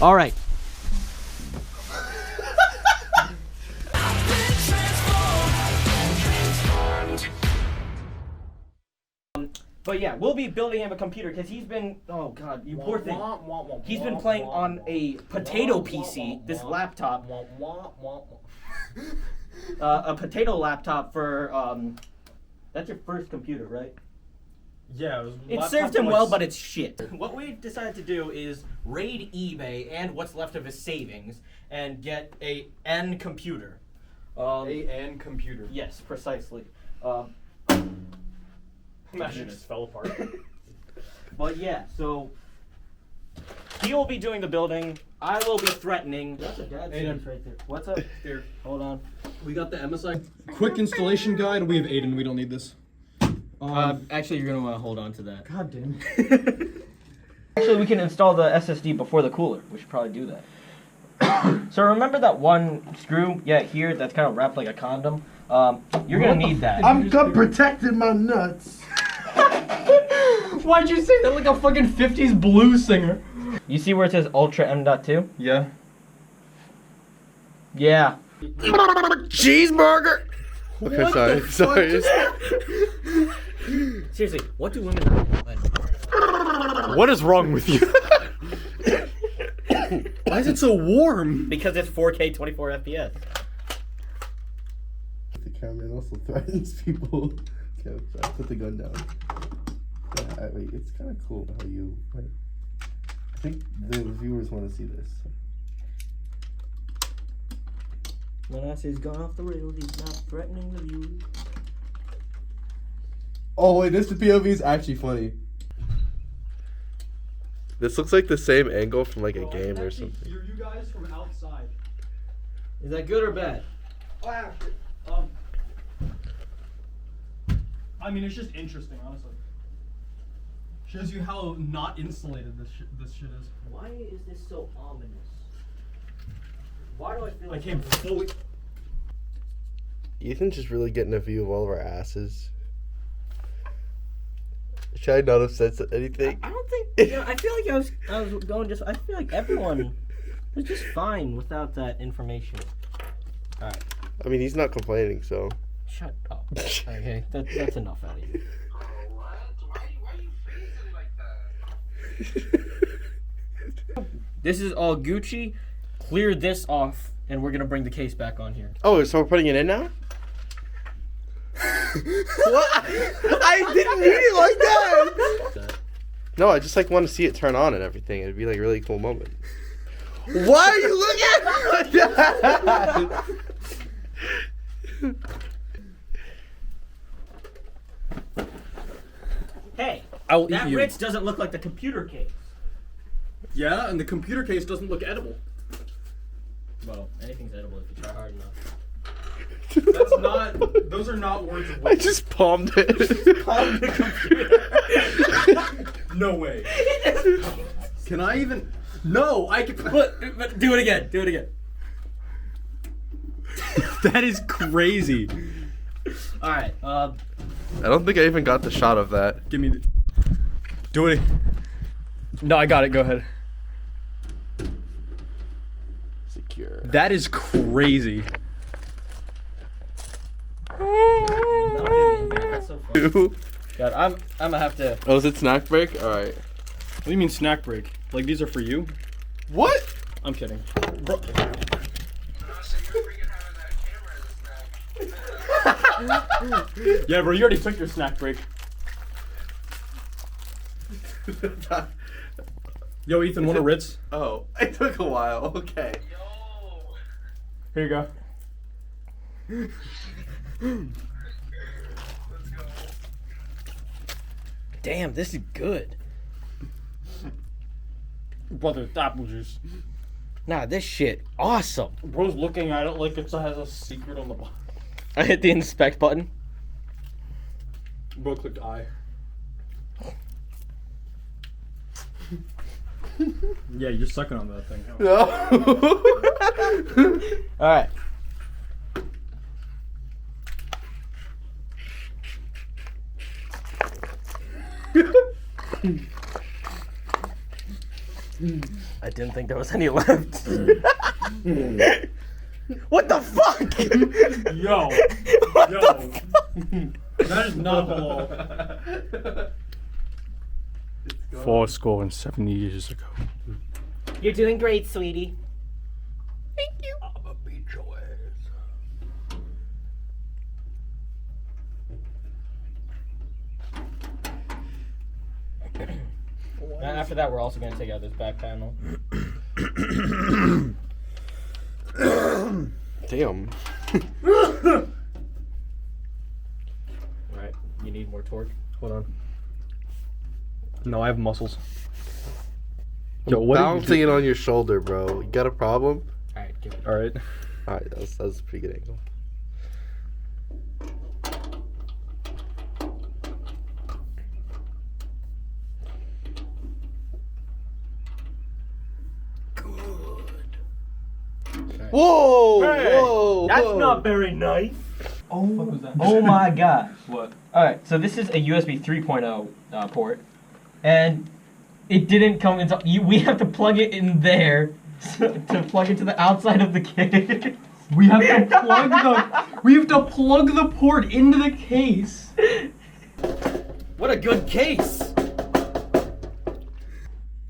All right. But yeah, we'll be building him a computer because he's been, oh god, you poor thing. He's been playing on a potato PC, this laptop. A potato laptop for, that's your first computer, right? Yeah, it served him well, but it's shit. What we decided to do is raid eBay and what's left of his savings and get a N computer. A N computer. Yes, precisely. Imagine it just fell apart. But yeah, so he will be doing the building. I will be threatening. That's a dad series right there. What's up? Here, hold on. We got the MSI quick installation guide. We have Aiden. We don't need this. Actually, you're gonna want to hold on to that. God damn. Actually, we can install the SSD before the cooler. We should probably do that. So remember that one screw, here, that's kind of wrapped like a condom? You're gonna need that. I'm protecting my nuts. Why'd you say that like a fucking 50s blues singer? You see where it says Ultra M.2? Yeah. Yeah. Cheeseburger! Okay, sorry. Seriously, what do women not like? What is wrong with you? Why is it so warm? Because it's 4K 24 FPS. The cameraman also threatens people. Okay, I put the gun down. Yeah, wait, it's kind of cool how you. I think the viewers want to see this. Manasseh's gone off the rails. He's not threatening the viewers. Oh wait, this POV is actually funny. This looks like the same angle from like a game or something. Hear you guys from outside. Is that good or bad? I mean, it's just interesting, honestly. Shows you how not insulated this shit is. Why is this so ominous? Why do I feel like I came fully. Ethan's just really getting a view of all of our asses. Should I not have said anything? I don't think. I feel like I was going just. I feel like everyone was just fine without that information. All right. I mean, he's not complaining, so. Shut up. Okay, that's enough out of you. This is all Gucci. Clear this off, and we're gonna bring the case back on here. Oh, so we're putting it in now? What? I didn't mean it like that. No, I just like want to see it turn on and everything. It'd be like a really cool moment. Why are you looking at me like that? Hey, I'll that eat you. Ritz doesn't look like the computer case. Yeah, and the computer case doesn't look edible. Well, anything's edible if you try hard enough. That's not. Those are not words of I wisdom. just palmed it. Palm the computer. No way. Can I even? No, I can. But do it again. Do it again. That is crazy. All right. I don't think I even got the shot of that. Give me the. Do it. No, I got it. Go ahead. Secure. That is crazy. That's so funny. God, I'm gonna have to. Oh, is it snack break? All right. What do you mean snack break? Like these are for you? What? I'm kidding. Bro. Yeah, bro, you already took your snack break. Yo, Ethan, want a Ritz? Oh, it took a while. Okay. Here you go. Damn, this is good. Brother, it's apple juice. Nah, this shit awesome. Bro's looking at it like it has a secret on the bottom. I hit the inspect button. Bro clicked I. Yeah, you're sucking on that thing. No. All right. I didn't think there was any left. What the fuck? Yo. What Yo. the That is not hello. 470 years ago. You're doing great, sweetie. Thank you. I'ma beat your ass. After that, we're also gonna take out this back panel. Damn. Right. You need more torque. Hold on. No, I have muscles. Yo, what Balancing it on your shoulder, bro. You got a problem? All right. Give it. All right. All right, that was a pretty good angle. Whoa! Whoa! That's whoa. not very nice. What was that? Oh my gosh. What? Alright, so this is a USB 3.0 port, and it didn't come into. We have to plug it in there to plug it to the outside of the case. We have to plug the port into the case. What a good case!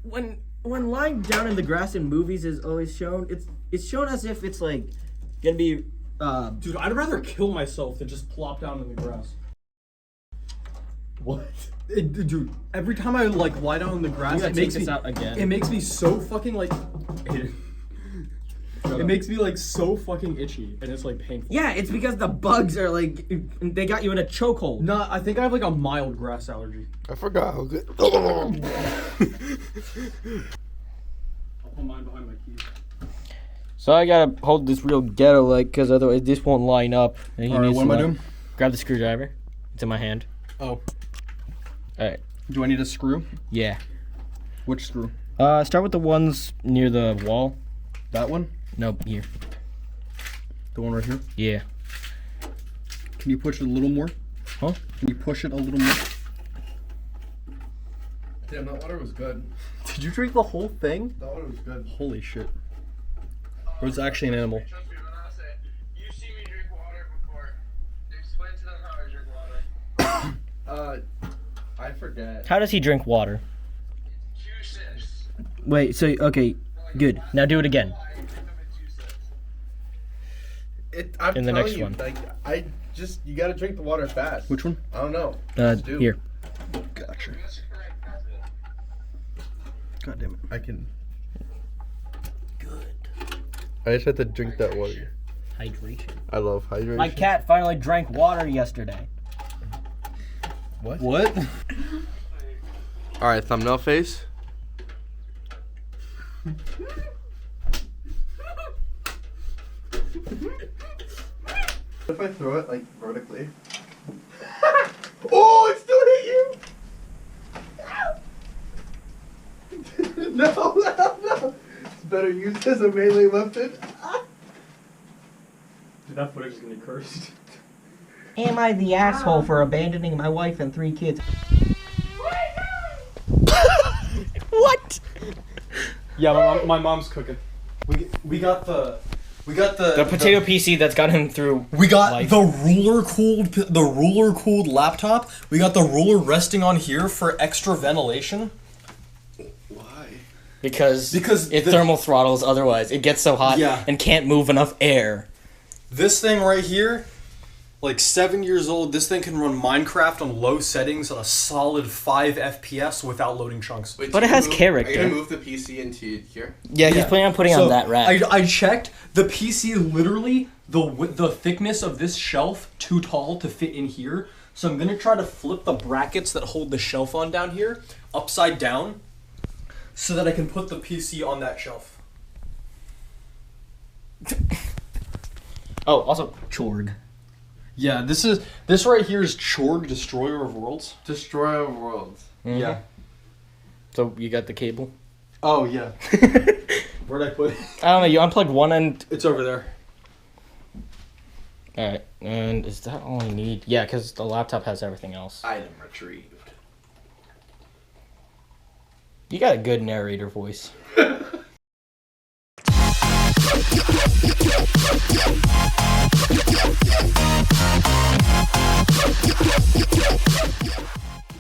When lying down in the grass in movies is always shown, it's shown as if it's like gonna be. Dude, I'd rather kill myself than just plop down in the grass. What? Dude, every time I like lie down in the grass, it makes me out again. It makes me so fucking like. It makes me like so fucking itchy, and it's like painful. Yeah, it's because the bugs are like they got you in a chokehold. No, I think I have like a mild grass allergy. I forgot how good. I'll put mine behind my keys. So I gotta hold this real ghetto like, because otherwise this won't line up. And he All right, needs what to am I like- doing? Grab the screwdriver. It's in my hand. Oh, Alright. do I need a screw? Yeah. Which screw? Start with the ones near the wall. That one? No, here. The one right here? Yeah. Can you push it a little more? Huh? Can you push it a little more? Damn, that water was good. Did you drink the whole thing? That water was good. Holy shit. Or it's actually an animal. Trust me when I say, you've seen me drink water before. Explain to them how I drink water. I forget. How does he drink water? 2 sips. Wait, so, okay, good. Now do it again. I drink them in 2 sips. I'm In the telling next you, one. like, you gotta drink the water fast. Which one? I don't know. Just do. Here. Gotcha. That's correct. That's it. God damn it. I can. Good. I just had to drink that water. Hydration. I love hydration. My cat finally drank water yesterday. What? What? All right, thumbnail face. If I throw it like vertically. Oh, it still hit you! No. It's better used as a melee weapon. Dude, that footage is gonna be cursed. Am I the asshole for abandoning my wife and 3 kids? What? Yeah, my mom's cooking. We got the The potato PC that's got him through. We got life. the ruler cooled laptop. We got the ruler resting on here for extra ventilation. Why? Because it the- thermal throttles otherwise. It gets so hot Yeah. and can't move enough air. This thing right here, like 7 years old, this thing can run Minecraft on low settings at a solid 5 FPS without loading chunks. Wait, But so it has Are you character. gonna move the PC into here? Yeah, he's planning on putting on that rack. I checked. The PC literally the thickness of this shelf too tall to fit in here. So I'm gonna try to flip the brackets that hold the shelf on down here upside down, so that I can put the PC on that shelf. Oh, also Chorg. Yeah, this right here is Chorg, Destroyer of Worlds. Destroyer of Worlds. Yeah. So you got the cable? Oh yeah. Where'd I put it? I don't know. You unplugged one end. It's over there. All right, and is that all I need? Yeah, because the laptop has everything else. Item retrieved. You got a good narrator voice.